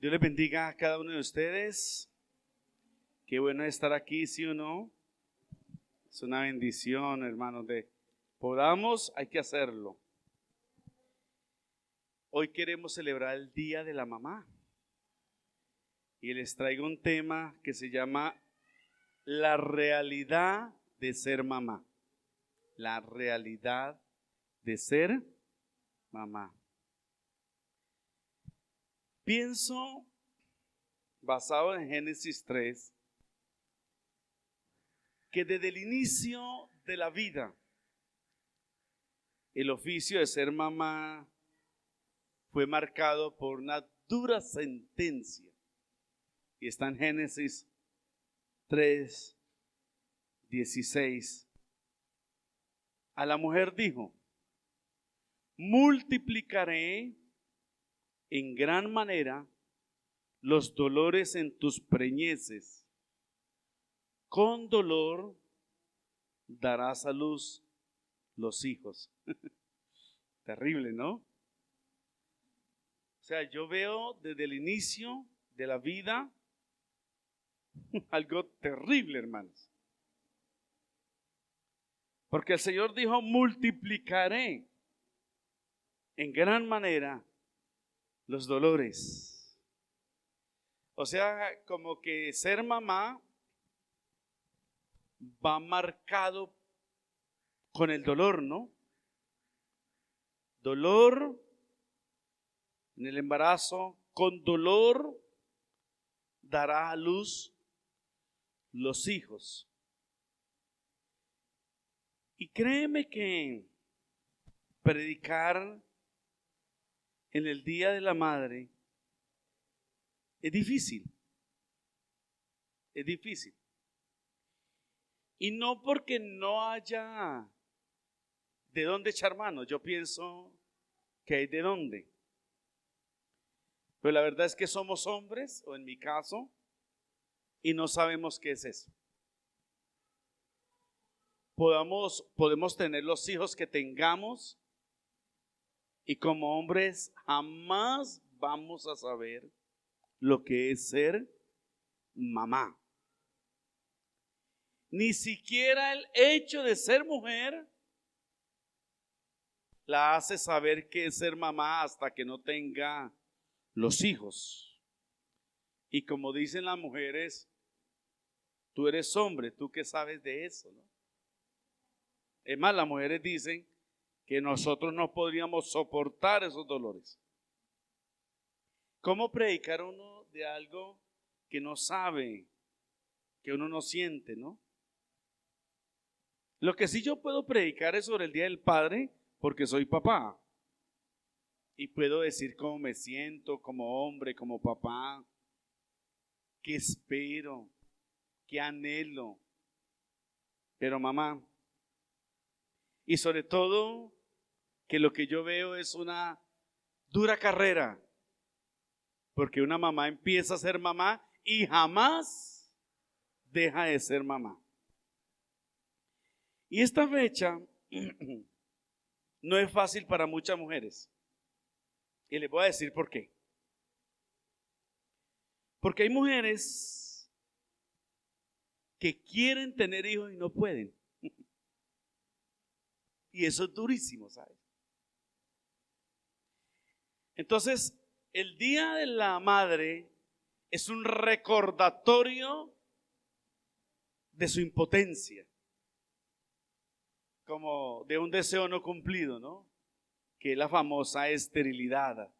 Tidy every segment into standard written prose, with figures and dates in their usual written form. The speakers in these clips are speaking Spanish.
Dios les bendiga a cada uno de ustedes. Qué bueno estar aquí, ¿sí o no? Es una bendición, hermanos, de podamos, hay que hacerlo. Hoy queremos celebrar el Día de la Mamá y les traigo un tema que se llama la realidad de ser mamá. La realidad de ser mamá. Pienso, basado en Génesis 3, que desde el inicio de la vida, el oficio de ser mamá fue marcado por una dura sentencia. Y está en Génesis 3, 16. A la mujer dijo: multiplicaré en gran manera los dolores en tus preñeces. Con dolor darás a luz los hijos. Terrible, ¿no? O sea, yo veo desde el inicio de la vida algo terrible, hermanos. Porque el Señor dijo: multiplicaré en gran manera los dolores. O sea, como que ser mamá va marcado con el dolor, ¿no? Dolor en el embarazo, con dolor dará a luz los hijos. Y créeme que predicar en el Día de la Madre es difícil. Es difícil. Y no porque no haya de dónde echar mano. Yo pienso que hay de dónde. Pero la verdad es que somos hombres, o en mi caso, y no sabemos qué es eso. Podemos tener los hijos que tengamos, y como hombres jamás vamos a saber lo que es ser mamá. Ni siquiera el hecho de ser mujer la hace saber qué es ser mamá hasta que no tenga los hijos. Y como dicen las mujeres, tú eres hombre, ¿tú qué sabes de eso, no? Es más, las mujeres dicen que nosotros no podríamos soportar esos dolores. ¿Cómo predicar uno de algo que no sabe, que uno no siente, no? Lo que sí yo puedo predicar es sobre el Día del Padre, porque soy papá. Y puedo decir cómo me siento como hombre, como papá, qué espero, qué anhelo. Pero mamá, y sobre todo que lo que yo veo es una dura carrera, porque una mamá empieza a ser mamá y jamás deja de ser mamá. Y esta fecha no es fácil para muchas mujeres. Y les voy a decir por qué. Porque hay mujeres que quieren tener hijos y no pueden. Y eso es durísimo, ¿sabes? Entonces, el Día de la Madre es un recordatorio de su impotencia, como de un deseo no cumplido, ¿no? Que es la famosa esterilidad.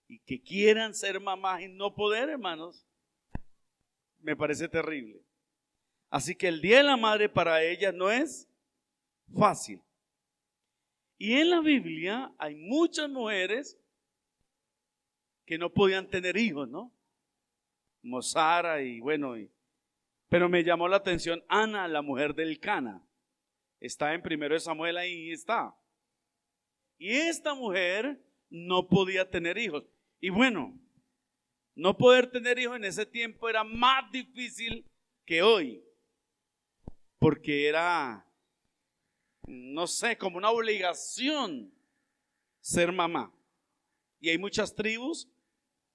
Y que quieran ser mamás y no poder, hermanos, me parece terrible. Así que el Día de la Madre para ellas no es fácil. Y en la Biblia hay muchas mujeres que no podían tener hijos, ¿no? Como Sara y bueno, pero me llamó la atención Ana, la mujer del Cana. Está en 1 Samuel, ahí está. Y esta mujer no podía tener hijos. Y bueno, no poder tener hijos en ese tiempo era más difícil que hoy, porque era, no sé, como una obligación ser mamá. Y hay muchas tribus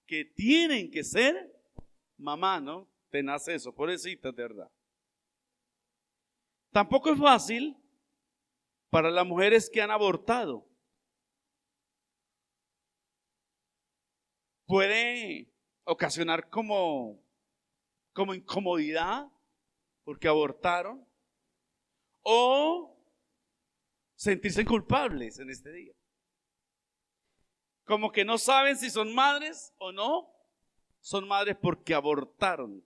que tienen que ser mamá, ¿no? Te nace eso, pobrecitas, de verdad. Tampoco es fácil para las mujeres que han abortado. Puede ocasionar como incomodidad porque abortaron, o sentirse culpables en este día. Como que no saben si son madres o no son madres porque abortaron,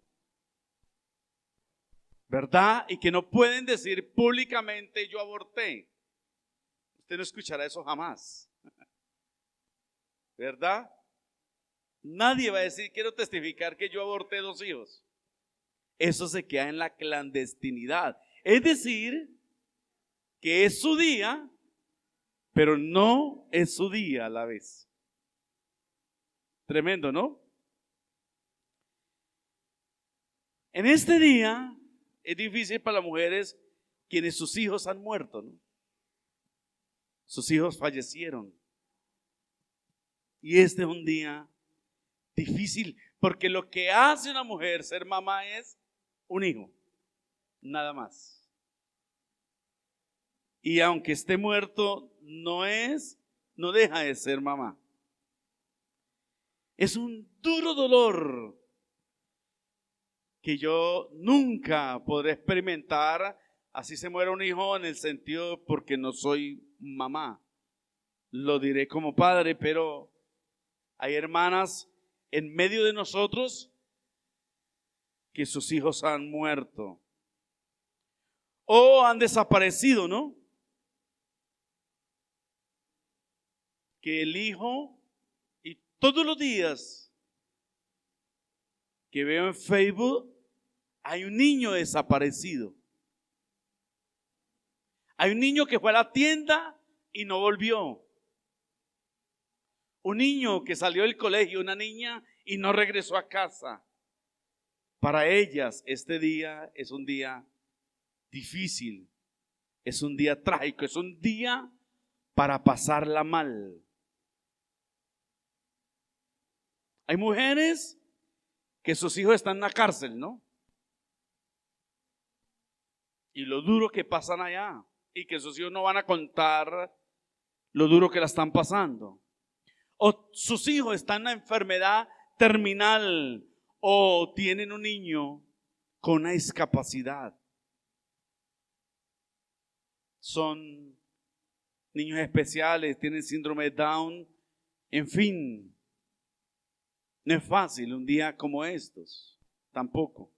¿verdad? Y que no pueden decir públicamente yo aborté. Usted no escuchará eso jamás, ¿verdad? Nadie va a decir quiero testificar que yo aborté 2 hijos. Eso se queda en la clandestinidad. Es decir, que es su día, pero no es su día a la vez. Tremendo, ¿no? En este día es difícil para las mujeres quienes sus hijos han muerto, ¿no? Sus hijos fallecieron. Y este es un día difícil, porque lo que hace una mujer ser mamá es un hijo, nada más. Y aunque esté muerto, no deja de ser mamá. Es un duro dolor que yo nunca podré experimentar, así se muera un hijo, en el sentido porque no soy mamá. Lo diré como padre, pero hay hermanas en medio de nosotros que sus hijos han muerto o han desaparecido, ¿no? Que el hijo, y todos los días que veo en Facebook, hay un niño desaparecido. Hay un niño que fue a la tienda y no volvió. Un niño que salió del colegio, una niña, y no regresó a casa. Para ellas este día es un día difícil, es un día trágico, es un día para pasarla mal. Hay mujeres que sus hijos están en la cárcel, ¿no? Y lo duro que pasan allá, y que sus hijos no van a contar lo duro que la están pasando. O sus hijos están en una enfermedad terminal, o tienen un niño con una discapacidad. Son niños especiales, tienen síndrome de Down, en fin. No es fácil un día como estos, tampoco.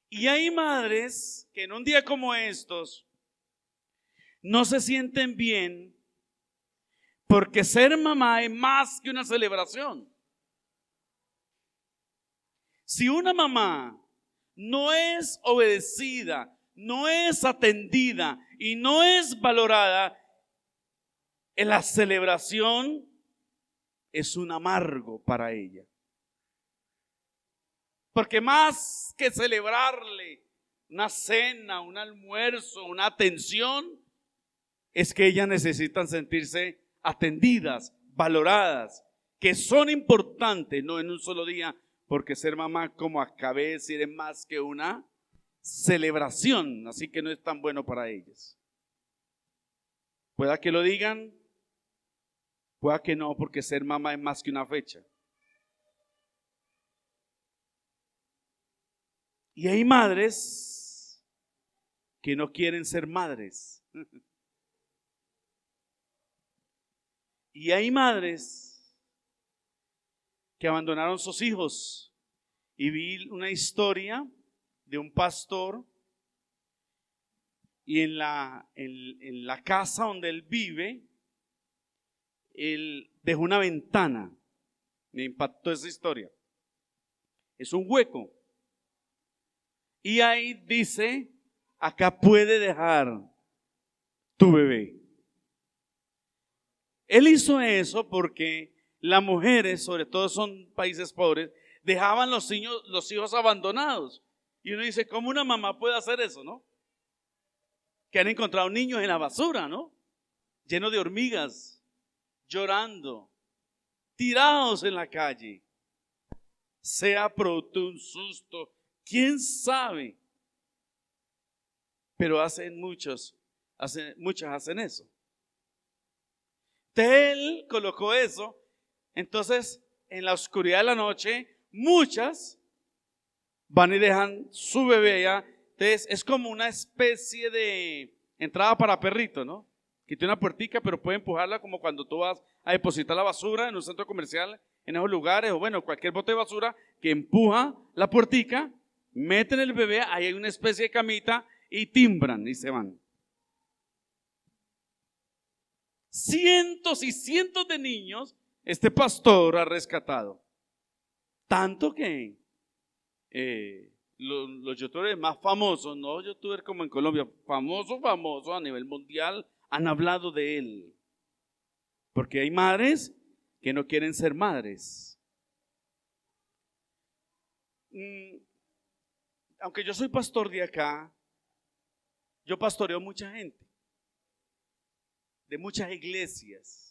Y hay madres que en un día como estos no se sienten bien, porque ser mamá es más que una celebración. Si una mamá no es obedecida, no es atendida y no es valorada, en la celebración es un amargo para ella. Porque más que celebrarle una cena, un almuerzo, una atención, es que ellas necesitan sentirse atendidas, valoradas, que son importantes, no en un solo día, porque ser mamá, como acabé de decir, es más que una celebración, así que no es tan bueno para ellas. Pueda que lo digan, pueda que no, porque ser mamá es más que una fecha. Y hay madres que no quieren ser madres. Y hay madres que abandonaron sus hijos. Y vi una historia de un pastor, y en la casa donde él vive, él dejó una ventana. Me impactó esa historia. Es un hueco. Y ahí dice, acá puede dejar tu bebé. Él hizo eso porque las mujeres, sobre todo son países pobres, dejaban los hijos abandonados. Y uno dice, ¿cómo una mamá puede hacer eso, no? Que han encontrado niños en la basura, ¿no? Llenos de hormigas, llorando, tirados en la calle, sea producto de un susto, quién sabe, pero muchas hacen eso. Él colocó eso, entonces en la oscuridad de la noche, muchas van y dejan su bebé allá. Entonces es como una especie de entrada para perrito, ¿no? Que tiene una puertica, pero puede empujarla como cuando tú vas a depositar la basura en un centro comercial, en esos lugares, o bueno, cualquier bote de basura, que empuja la puertica, meten el bebé, ahí hay una especie de camita y timbran y se van. Cientos y cientos de niños este pastor ha rescatado. Tanto que los youtubers más famosos, no youtubers como en Colombia, famosos a nivel mundial, han hablado de él. Porque hay madres que no quieren ser madres. Aunque yo soy pastor de acá, yo pastoreo mucha gente, de muchas iglesias.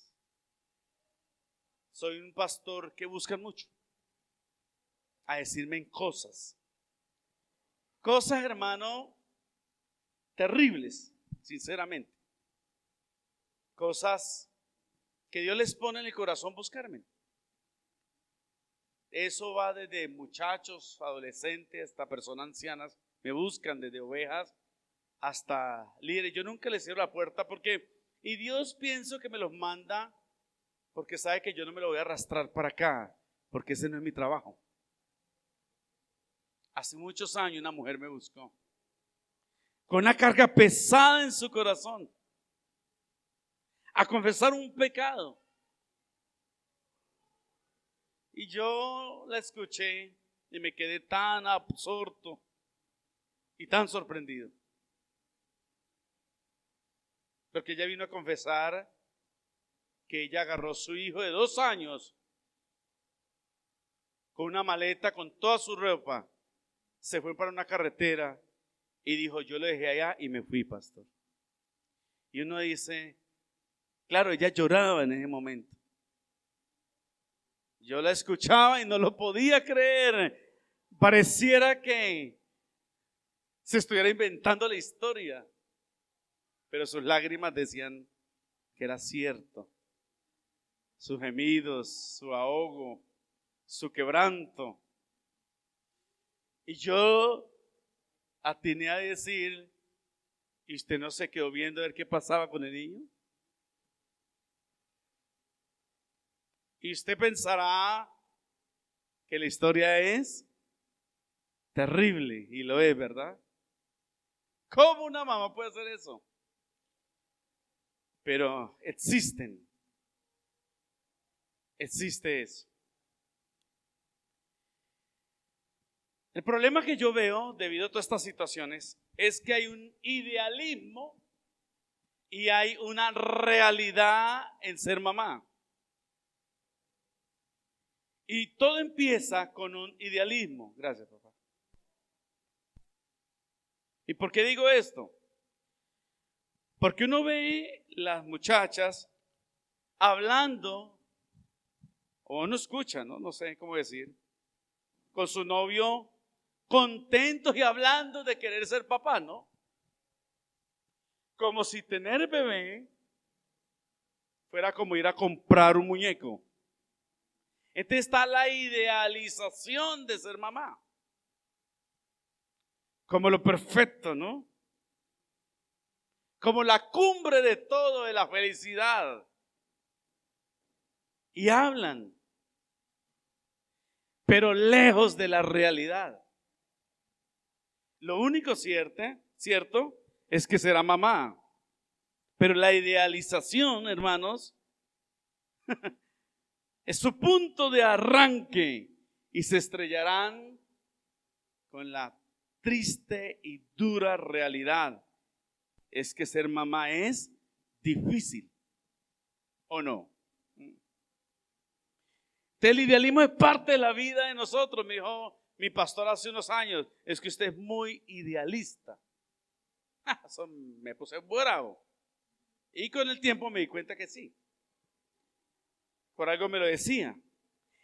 Soy un pastor que busca mucho a decirme cosas, hermano, terribles, sinceramente. Cosas que Dios les pone en el corazón buscarme. Eso va desde muchachos, adolescentes, hasta personas ancianas. Me buscan desde ovejas hasta líderes. Yo nunca les cierro la puerta y Dios pienso que me los manda porque sabe que yo no me lo voy a arrastrar para acá, porque ese no es mi trabajo. Hace muchos años una mujer me buscó con una carga pesada en su corazón a confesar un pecado. Y yo la escuché y me quedé tan absorto y tan sorprendido. Porque ella vino a confesar que ella agarró a su hijo de 2 años con una maleta con toda su ropa, se fue para una carretera y dijo: yo lo dejé allá y me fui, pastor. Y uno dice, claro, ella lloraba en ese momento. Yo la escuchaba y no lo podía creer. Pareciera que se estuviera inventando la historia, pero sus lágrimas decían que era cierto. Sus gemidos, su ahogo, su quebranto. Y yo atiné a decir: ¿y usted no se quedó viendo a ver qué pasaba con el niño? Y usted pensará que la historia es terrible, y lo es, ¿verdad? ¿Cómo una mamá puede hacer eso? Pero existe eso. El problema que yo veo debido a todas estas situaciones es que hay un idealismo y hay una realidad en ser mamá. Y todo empieza con un idealismo. Gracias, papá. ¿Y por qué digo esto? Porque uno ve las muchachas hablando, o uno escucha, no sé cómo decir, con su novio, contentos y hablando de querer ser papá, ¿no? Como si tener bebé fuera como ir a comprar un muñeco. Entonces está la idealización de ser mamá, como lo perfecto, ¿no? Como la cumbre de todo, de la felicidad. Y hablan, pero lejos de la realidad. Lo único cierto, es que será mamá. Pero la idealización, hermanos, es su punto de arranque y se estrellarán con la triste y dura realidad. Es que ser mamá es difícil, ¿o no? El idealismo es parte de la vida de nosotros. Me dijo mi pastor hace unos años: es que usted es muy idealista. Me puse bravo. Y con el tiempo me di cuenta que sí. Por algo me lo decía.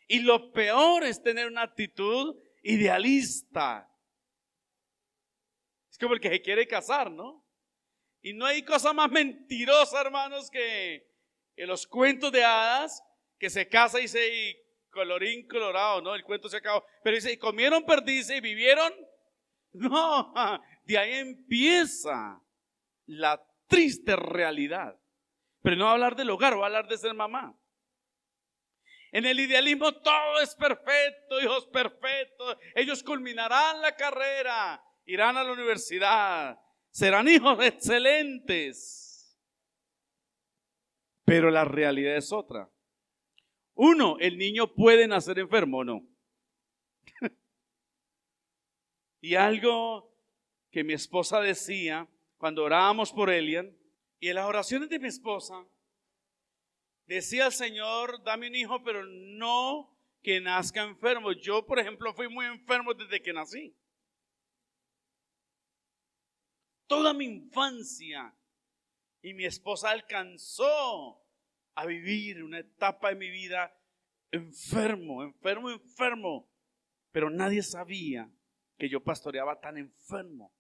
Y lo peor es tener una actitud idealista. Es como el que se quiere casar, ¿no? Y no hay cosa más mentirosa, hermanos, que los cuentos de hadas, que se casa y se colorín colorado, ¿no? El cuento se acabó. Pero dice, ¿y comieron perdices y vivieron? No, de ahí empieza la triste realidad. Pero no va a hablar del hogar, va a hablar de ser mamá. En el idealismo todo es perfecto, hijos perfectos. Ellos culminarán la carrera, irán a la universidad, serán hijos excelentes. Pero la realidad es otra. Uno, el niño puede nacer enfermo o no. Y algo que mi esposa decía cuando orábamos por Elian, y en las oraciones de mi esposa, decía al Señor, dame un hijo, pero no que nazca enfermo. Yo, por ejemplo, fui muy enfermo desde que nací. Toda mi infancia. Y mi esposa alcanzó a vivir una etapa de mi vida enfermo. Pero nadie sabía que yo pastoreaba tan enfermo.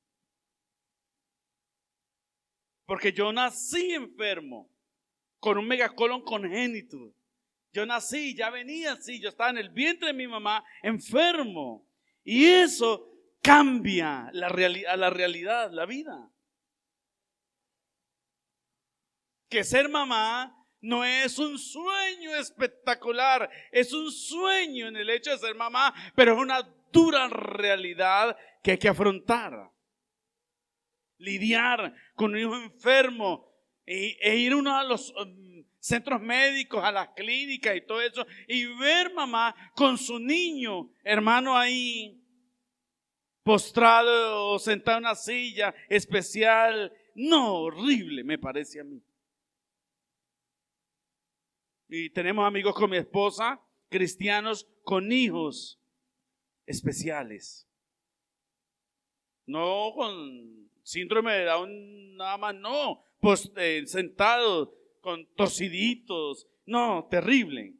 Porque yo nací enfermo, con un megacolon congénito. Yo nací, ya venía así, yo estaba en el vientre de mi mamá enfermo. Y eso cambia la realidad, la vida. Que ser mamá no es un sueño espectacular, es un sueño en el hecho de ser mamá, pero es una dura realidad que hay que afrontar. Lidiar con un hijo enfermo e ir uno a los centros médicos, a las clínicas y todo eso, y ver mamá con su niño, hermano, ahí postrado o sentado en una silla especial. No, horrible me parece a mí. Y tenemos amigos con mi esposa, cristianos con hijos especiales. No con síndrome de Down nada más, no. Pues sentados con torciditos. No, terrible.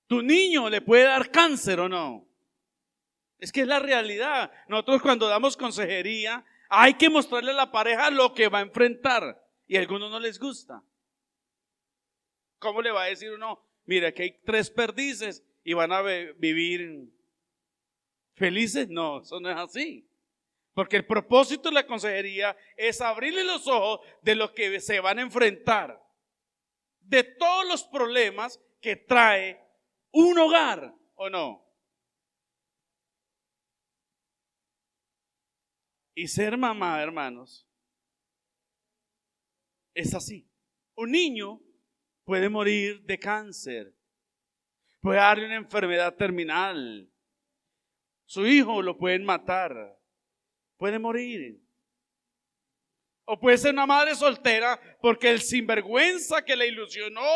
¿Tu niño le puede dar cáncer o no? Es que es la realidad. Nosotros cuando damos consejería hay que mostrarle a la pareja lo que va a enfrentar. Y a algunos no les gusta. ¿Cómo le va a decir uno? Mira, que hay 3 perdices y van a vivir felices. No, eso no es así. Porque el propósito de la consejería es abrirle los ojos de lo que se van a enfrentar. De todos los problemas que trae un hogar, ¿o no? Y ser mamá, hermanos, es así. Un niño puede morir de cáncer, puede darle una enfermedad terminal, su hijo lo pueden matar, puede morir. O puede ser una madre soltera porque el sinvergüenza que le ilusionó,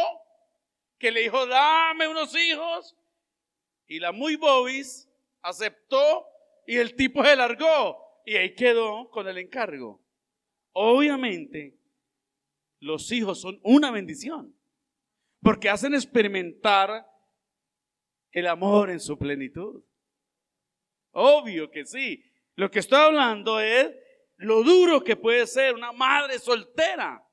que le dijo dame unos hijos, y la muy bobis aceptó y el tipo se largó y ahí quedó con el encargo. Obviamente los hijos son una bendición porque hacen experimentar el amor en su plenitud. Obvio que sí. Lo que estoy hablando es lo duro que puede ser una madre soltera,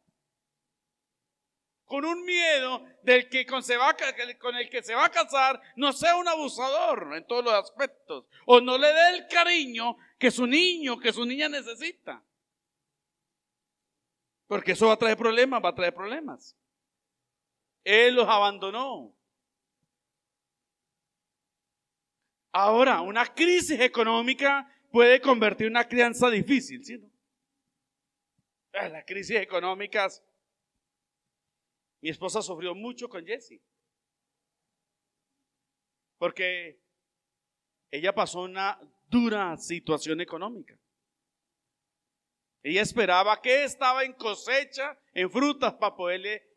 con un miedo del que con el que se va a casar no sea un abusador en todos los aspectos, o no le dé el cariño que su niño, que su niña necesita. Porque eso va a traer problemas. Él los abandonó. Ahora, una crisis económica puede convertir una crianza difícil, ¿sí? Las crisis económicas. Mi esposa sufrió mucho con Jesse. Porque ella pasó una dura situación económica. Ella esperaba que estaba en cosecha, en frutas, para poderle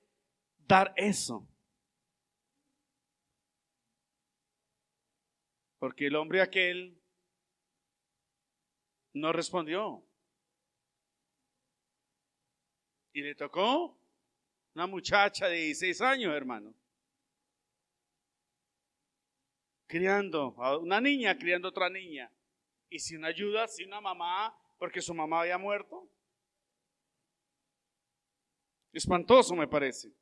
dar eso. Porque el hombre aquel no respondió. Y le tocó Una muchacha de 16 años, hermano. Criando a una niña, criando a otra niña. Y sin ayuda, sin una mamá, porque su mamá había muerto. Espantoso me parece.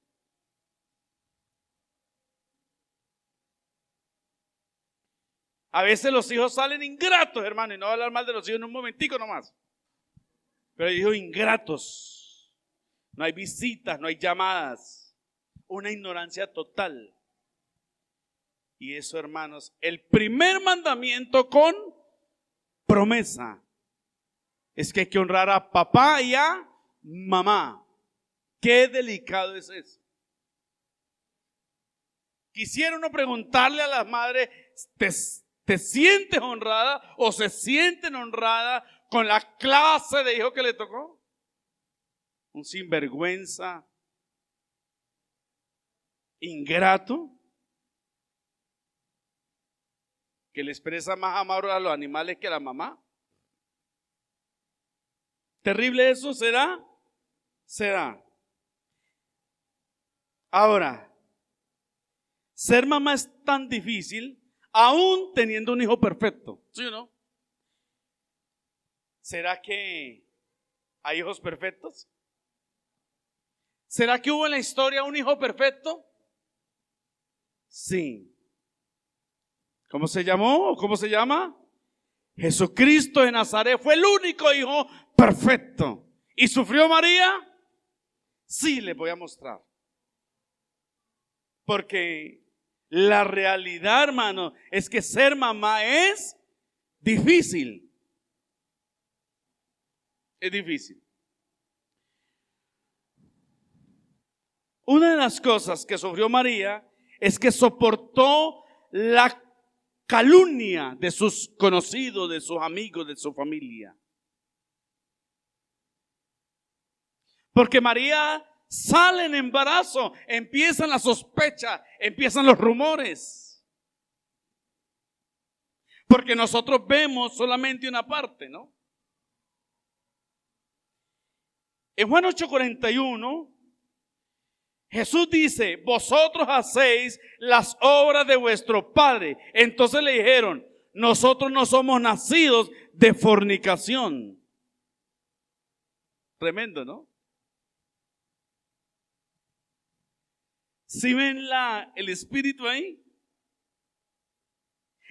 A veces los hijos salen ingratos, hermano, y no voy a hablar mal de los hijos en un momentico nomás. Pero hijos ingratos. No hay visitas, no hay llamadas. Una ignorancia total. Y eso, hermanos, el primer mandamiento con promesa es que hay que honrar a papá y a mamá. Qué delicado es eso. Quisiera uno preguntarle a las madres, ¿te sientes honrada o se sienten honradas con la clase de hijo que le tocó? Un sinvergüenza, ingrato, que le expresa más amor a los animales que a la mamá. ¿Terrible eso será? Será. Ahora, ser mamá es tan difícil, aún teniendo un hijo perfecto, ¿sí o no? ¿Será que hay hijos perfectos? ¿Será que hubo en la historia un hijo perfecto? Sí. ¿Cómo se llamó? ¿Cómo se llama? Jesucristo de Nazaret fue el único hijo perfecto. ¿Y sufrió María? Sí, les voy a mostrar. Porque la realidad, hermano, es que ser mamá es difícil. Es difícil. Una de las cosas que sufrió María es que soportó la calumnia de sus conocidos, de sus amigos, de su familia. Porque María sale en embarazo, empiezan las sospechas, empiezan los rumores. Porque nosotros vemos solamente una parte, ¿no? En Juan 8:41, Jesús dice, vosotros hacéis las obras de vuestro padre. Entonces le dijeron, nosotros no somos nacidos de fornicación. Tremendo, ¿no? ¿Sí ven el espíritu ahí?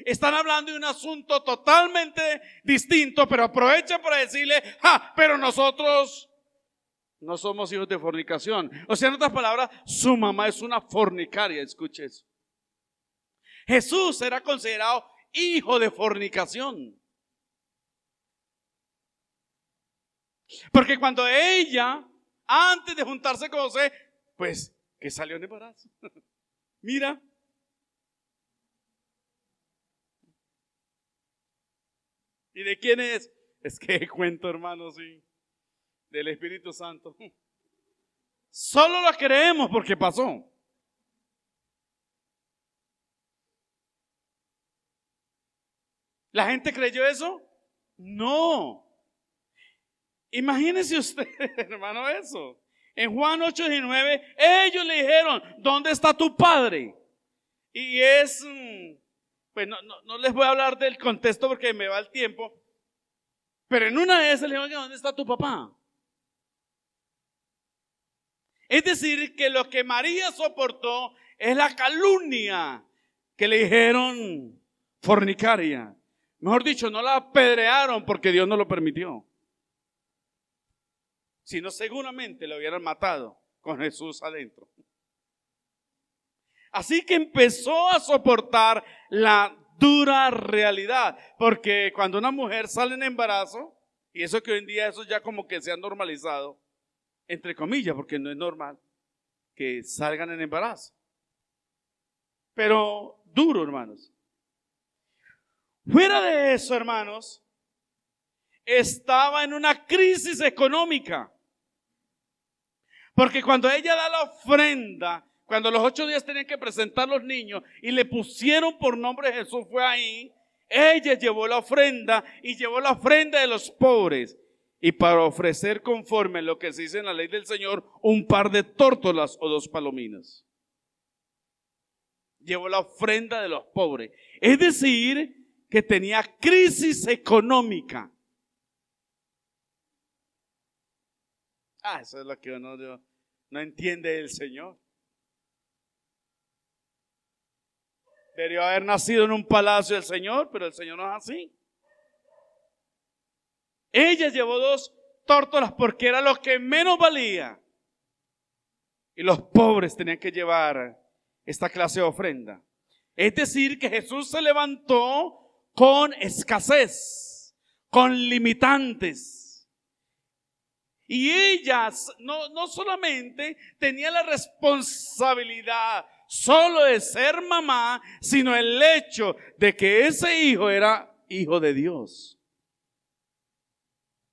Están hablando de un asunto totalmente distinto, pero aprovechan para decirle, pero nosotros no somos hijos de fornicación. O sea, en otras palabras, su mamá es una fornicaria, escuche eso. Jesús era considerado hijo de fornicación. Porque cuando ella, antes de juntarse con José, pues que salió en embarazo. Mira. ¿Y de quién es? Es que cuento, hermano, sí. Del Espíritu Santo. Solo lo creemos porque pasó. ¿La gente creyó eso? No. Imagínese usted, hermano, eso. En Juan 8:19, ellos le dijeron, ¿dónde está tu padre? Y pues no les voy a hablar del contexto porque me va el tiempo. Pero en una de esas le dijeron, ¿dónde está tu papá? Es decir, que lo que María soportó es la calumnia que le dijeron fornicaria. Mejor dicho, no la apedrearon porque Dios no lo permitió. Sino seguramente lo hubieran matado con Jesús adentro. Así que empezó a soportar la dura realidad. Porque cuando una mujer sale en embarazo, y eso que hoy en día eso ya como que se ha normalizado, entre comillas, porque no es normal que salgan en embarazo. Pero duro, hermanos. Fuera de eso, hermanos, estaba en una crisis económica. Porque cuando ella da la ofrenda, cuando los 8 días tenían que presentar los niños y le pusieron por nombre Jesús, fue ahí, ella llevó la ofrenda y llevó la ofrenda de los pobres. y para ofrecer conforme a lo que se dice en la ley del Señor, un par de tórtolas o 2 palominas. Llevó la ofrenda de los pobres. Es decir, que tenía crisis económica. Eso es lo que uno no entiende del Señor. Debió haber nacido en un palacio del Señor, pero el Señor no es así. Ella llevó 2 tórtolas porque era lo que menos valía. Y los pobres tenían que llevar esta clase de ofrenda. Es decir, que Jesús se levantó con escasez, con limitantes. Y ella no solamente tenía la responsabilidad solo de ser mamá, sino el hecho de que ese hijo era hijo de Dios.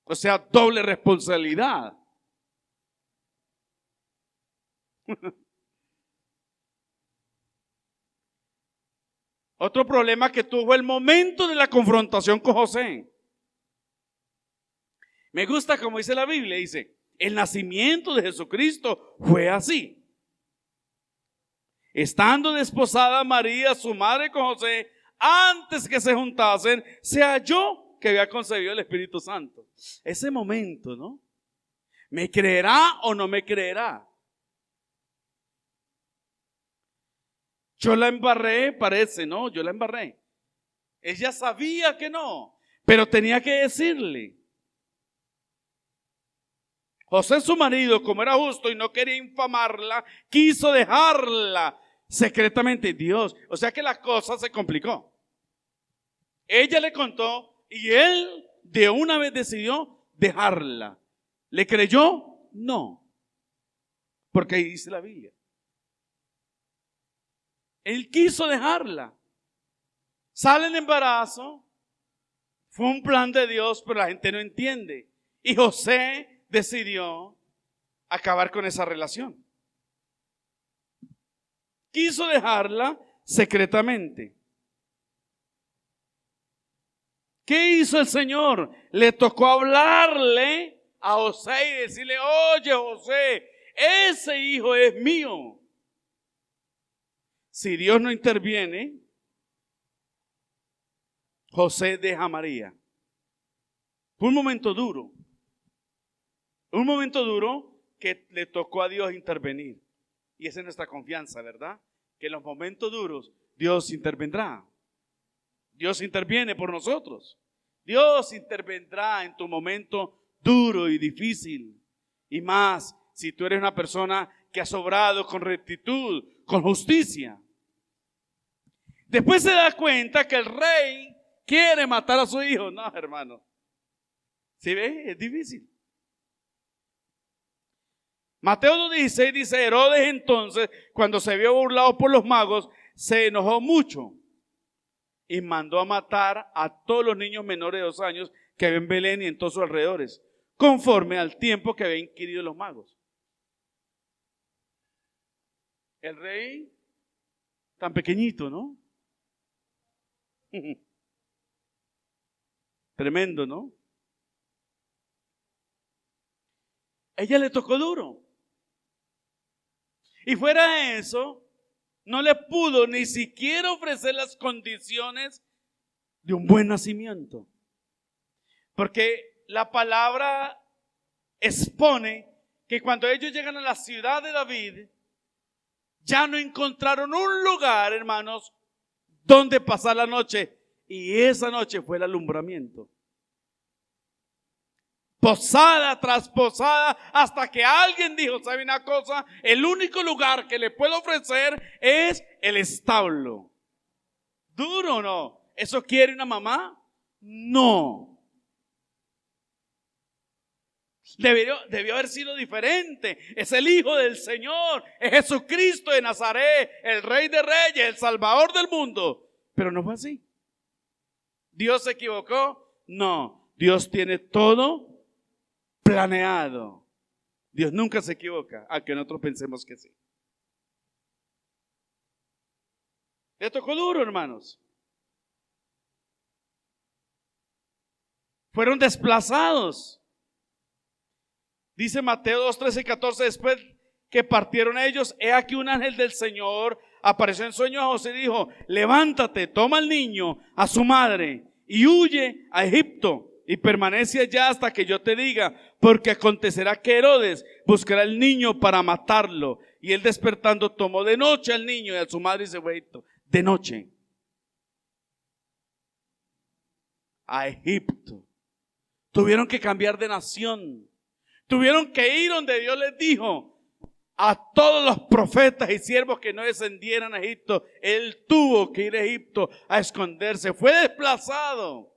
O sea, doble responsabilidad. Otro problema que tuvo el momento de la confrontación con José. Me gusta como dice la Biblia, dice, el nacimiento de Jesucristo fue así. Estando desposada María, su madre, con José, antes que se juntasen, se halló que había concebido el Espíritu Santo. Ese momento, ¿no? ¿Me creerá o no me creerá? Yo la embarré, parece, ¿no? Yo la embarré. Ella sabía que no, pero tenía que decirle. José, su marido, como era justo y no quería infamarla, quiso dejarla secretamente. Dios, o sea que la cosa se complicó. Ella le contó y él de una vez decidió dejarla. ¿Le creyó? No. Porque ahí dice la Biblia. Él quiso dejarla. Sale el embarazo. Fue un plan de Dios, pero la gente no entiende. Y José decidió acabar con esa relación. Quiso dejarla secretamente. ¿Qué hizo el Señor? Le tocó hablarle a José y decirle, oye José, ese hijo es mío. Si Dios no interviene, José deja a María. Fue un momento duro. Un momento duro que le tocó a Dios intervenir. Y esa es nuestra confianza, ¿verdad? Que en los momentos duros Dios intervendrá. Dios interviene por nosotros. Dios intervendrá en tu momento duro y difícil. Y más si tú eres una persona que ha obrado con rectitud, con justicia. Después se da cuenta que el rey quiere matar a su hijo. No, hermano. ¿Sí ve? Es difícil. Mateo 2:16 dice, Herodes entonces, cuando se vio burlado por los magos, se enojó mucho y mandó a matar a todos los niños menores de 2 años que había en Belén y en todos sus alrededores, conforme al tiempo que habían inquirido los magos. El rey, tan pequeñito, ¿no? Tremendo, ¿no? Ella le tocó duro. Y fuera de eso, no le pudo ni siquiera ofrecer las condiciones de un buen nacimiento. Porque la palabra expone que cuando ellos llegan a la ciudad de David, ya no encontraron un lugar, hermanos, donde pasar la noche. Y esa noche fue el alumbramiento. Posada tras posada, hasta que alguien dijo, ¿sabe una cosa? El único lugar que le puedo ofrecer es el establo. ¿Duro o no? ¿Eso quiere una mamá? No. Debió haber sido diferente. Es el Hijo del Señor, es Jesucristo de Nazaret, el Rey de Reyes, el Salvador del mundo. Pero no fue así. ¿Dios se equivocó? No. Dios tiene todo planeado. Dios nunca se equivoca, aunque nosotros pensemos que sí. Le tocó duro, hermanos. Fueron desplazados. Dice Mateo 2, 13 y 14, después que partieron ellos, he aquí un ángel del Señor apareció en sueño a José y dijo: levántate, toma al niño, a su madre, y huye a Egipto, y permanece allá hasta que yo te diga, porque acontecerá que Herodes buscará al niño para matarlo. Y él despertando tomó de noche al niño y a su madre y se fue a Egipto. De noche. A Egipto. Tuvieron que cambiar de nación. Tuvieron que ir donde Dios les dijo. A todos los profetas y siervos que no descendieran a Egipto, él tuvo que ir a Egipto a esconderse. Fue desplazado.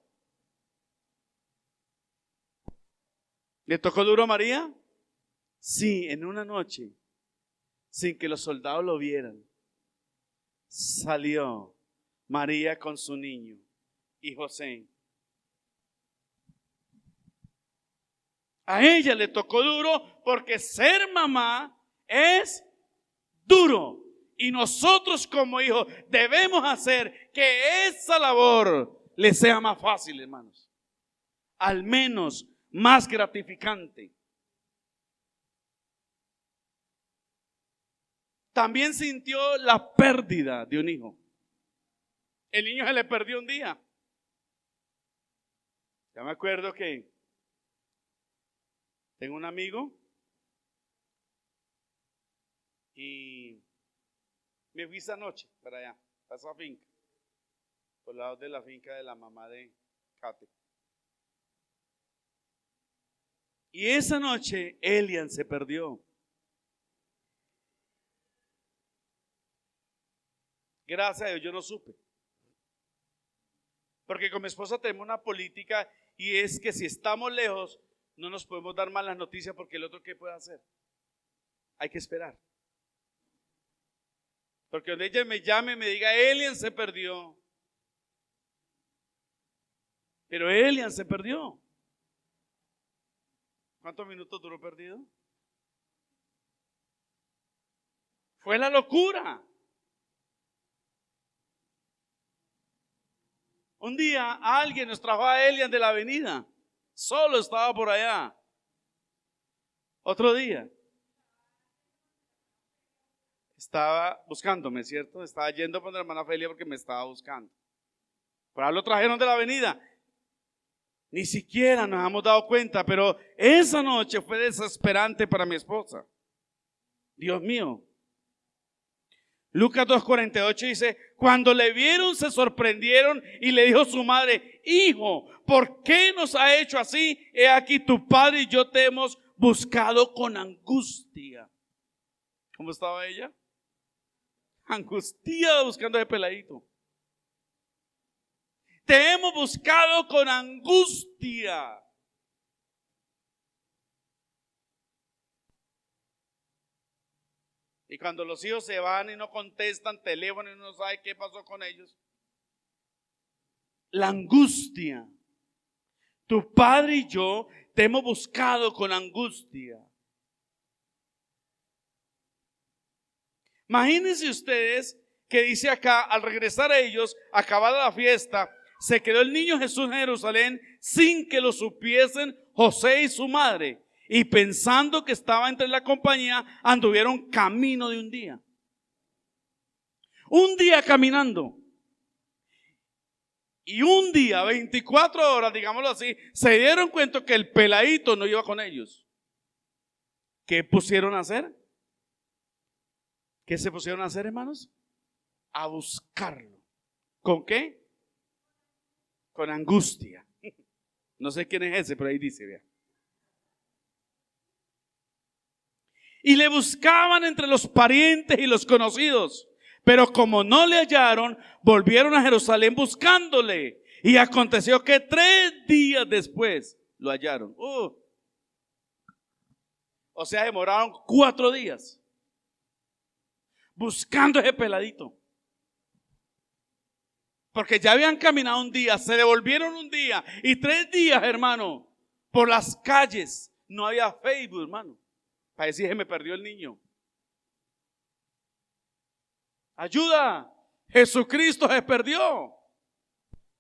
¿Le tocó duro a María? Sí, en una noche, sin que los soldados lo vieran, salió María con su niño y José. A ella le tocó duro porque ser mamá es duro. Y nosotros como hijos debemos hacer que esa labor le sea más fácil, hermanos. Al menos más gratificante. También sintió la pérdida de un hijo. El niño se le perdió un día. Ya me acuerdo que tengo un amigo y me fui esa noche para allá, para esa finca, por lado de la finca de la mamá de Kate. Y esa noche Elian se perdió. Gracias a Dios yo no supe. Porque con mi esposa tenemos una política y es que si estamos lejos no nos podemos dar malas noticias porque el otro ¿qué puede hacer? Hay que esperar. Porque donde ella me llame y me diga Elian se perdió. Pero Elian se perdió. ¿Cuántos minutos duró perdido? Fue la locura. Un día alguien nos trajo a Elian de la avenida. Solo estaba por allá. Otro día estaba buscándome, ¿cierto? Estaba yendo con la hermana Felia porque me estaba buscando. Por ahí lo trajeron de la avenida. Ni siquiera nos hemos dado cuenta, pero esa noche fue desesperante para mi esposa. Dios mío. Lucas 2:48 dice: cuando le vieron se sorprendieron y le dijo su madre: hijo, ¿por qué nos ha hecho así? He aquí tu padre y yo te hemos buscado con angustia. ¿Cómo estaba ella? Angustiada buscando ese peladito. Te hemos buscado con angustia. Y cuando los hijos se van y no contestan teléfono y no sabe qué pasó con ellos. La angustia. Tu padre y yo te hemos buscado con angustia. Imagínense ustedes que dice acá, al regresar a ellos, acabada la fiesta, se quedó el niño Jesús en Jerusalén sin que lo supiesen José y su madre. Y pensando que estaba entre la compañía, anduvieron camino de un día. Un día caminando. Y un día, 24 horas, digámoslo así, se dieron cuenta que el peladito no iba con ellos. ¿Qué pusieron a hacer? ¿Qué se pusieron a hacer, hermanos? A buscarlo. ¿Con qué? Con angustia. No sé quién es ese, pero ahí dice, vea. Y le buscaban entre los parientes y los conocidos. Pero como no le hallaron, volvieron a Jerusalén buscándole. Y aconteció que 3 días después lo hallaron. O sea, demoraron 4 días. Buscando ese peladito. Porque ya habían caminado un día, se devolvieron un día. Y 3 días, hermano, por las calles. No había Facebook, hermano. Para decir que me perdió el niño. Ayuda. Jesucristo se perdió.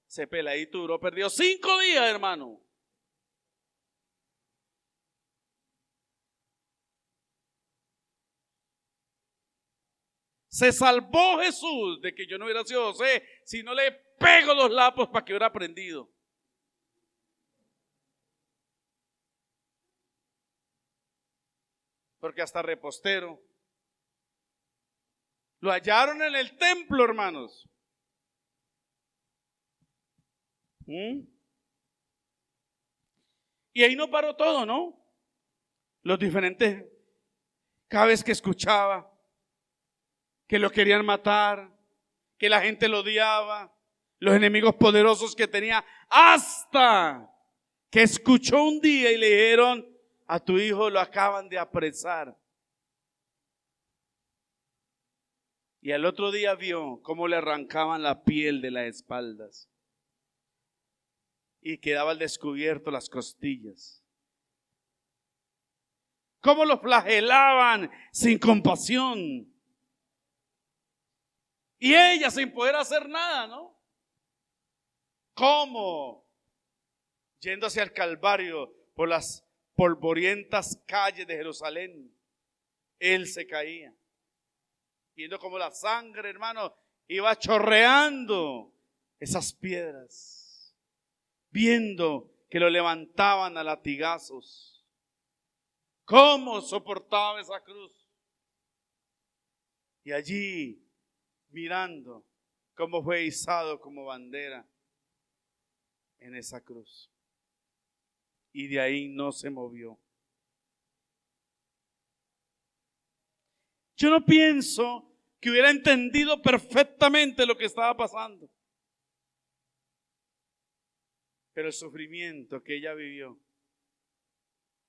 Ese peladito duró, perdió 5 días, hermano. Se salvó Jesús de que yo no hubiera sido José si no le pego los lapos para que hubiera aprendido. Porque hasta repostero lo hallaron en el templo, hermanos. Y ahí no paró todo, ¿no? Los diferentes, cada vez que escuchaba que lo querían matar, que la gente lo odiaba, los enemigos poderosos que tenía, hasta que escuchó un día y le dijeron: a tu hijo lo acaban de apresar. Y al otro día vio cómo le arrancaban la piel de las espaldas y quedaba al descubierto las costillas. Cómo lo flagelaban sin compasión. Y ella sin poder hacer nada, ¿no? ¿Cómo? Yendo hacia el Calvario por las polvorientas calles de Jerusalén, él se caía. Viendo cómo la sangre, hermano, iba chorreando esas piedras. Viendo que lo levantaban a latigazos. ¿Cómo soportaba esa cruz? Y allí, mirando cómo fue izado como bandera en esa cruz. Y de ahí no se movió. Yo no pienso que hubiera entendido perfectamente lo que estaba pasando. Pero el sufrimiento que ella vivió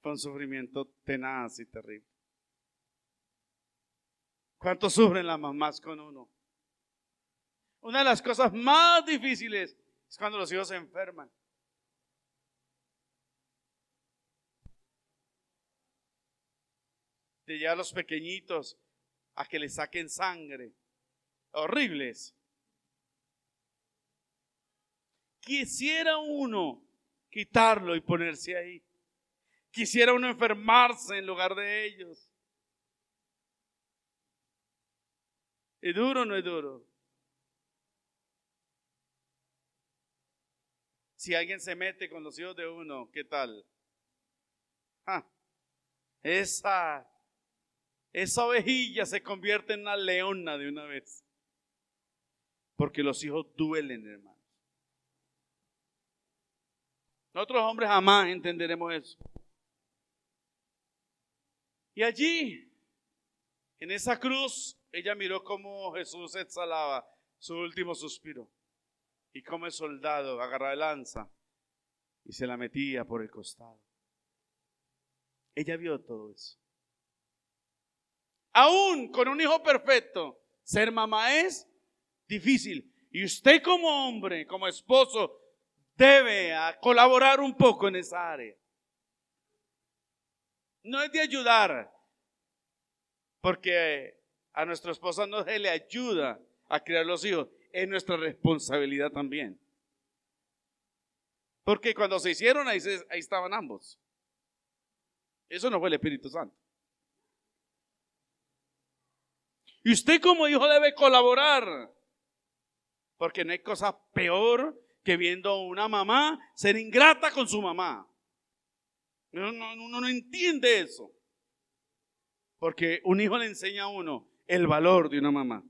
fue un sufrimiento tenaz y terrible. ¿Cuánto sufren las mamás con uno? Una de las cosas más difíciles es cuando los hijos se enferman. De llevar a los pequeñitos a que le saquen sangre. Horribles. Quisiera uno quitarlo y ponerse ahí. Quisiera uno enfermarse en lugar de ellos. ¿Es duro o no es duro? Si alguien se mete con los hijos de uno, ¿qué tal? Esa ovejilla se convierte en una leona de una vez. Porque los hijos duelen, hermano. Nosotros hombres jamás entenderemos eso. Y allí, en esa cruz, ella miró cómo Jesús exhalaba su último suspiro. Y cómo el soldado agarraba el lanza y se la metía por el costado. Ella vio todo eso. Aún con un hijo perfecto, ser mamá es difícil. Y usted como hombre, como esposo, debe colaborar un poco en esa área. No es de ayudar, porque a nuestra esposa no se le ayuda a criar los hijos. Es nuestra responsabilidad también. Porque cuando se hicieron, ahí estaban ambos. Eso no fue el Espíritu Santo. Y usted como hijo debe colaborar. Porque no hay cosa peor que viendo a una mamá ser ingrata con su mamá. Uno no entiende eso. Porque un hijo le enseña a uno el valor de una mamá.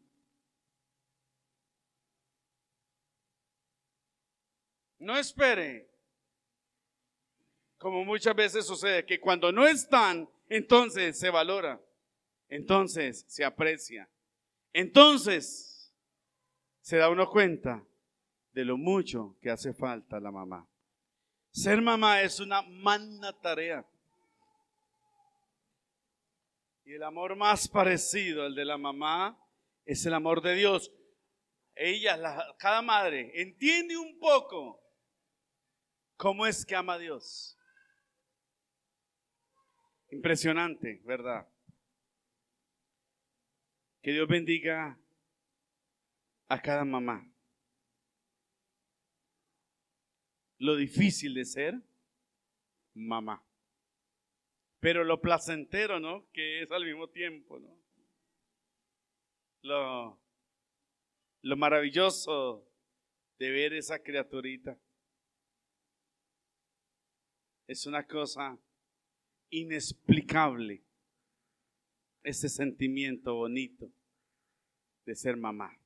No espere, como muchas veces sucede, que cuando no están, entonces se valora, entonces se aprecia, entonces se da uno cuenta de lo mucho que hace falta la mamá. Ser mamá es una magna tarea. Y el amor más parecido al de la mamá es el amor de Dios. Cada madre entiende un poco cómo es que ama a Dios. Impresionante, ¿verdad? Que Dios bendiga a cada mamá. Lo difícil de ser mamá. Pero lo placentero, ¿no? Que es al mismo tiempo, ¿no? lo maravilloso de ver esa criaturita. Es una cosa inexplicable, ese sentimiento bonito de ser mamá.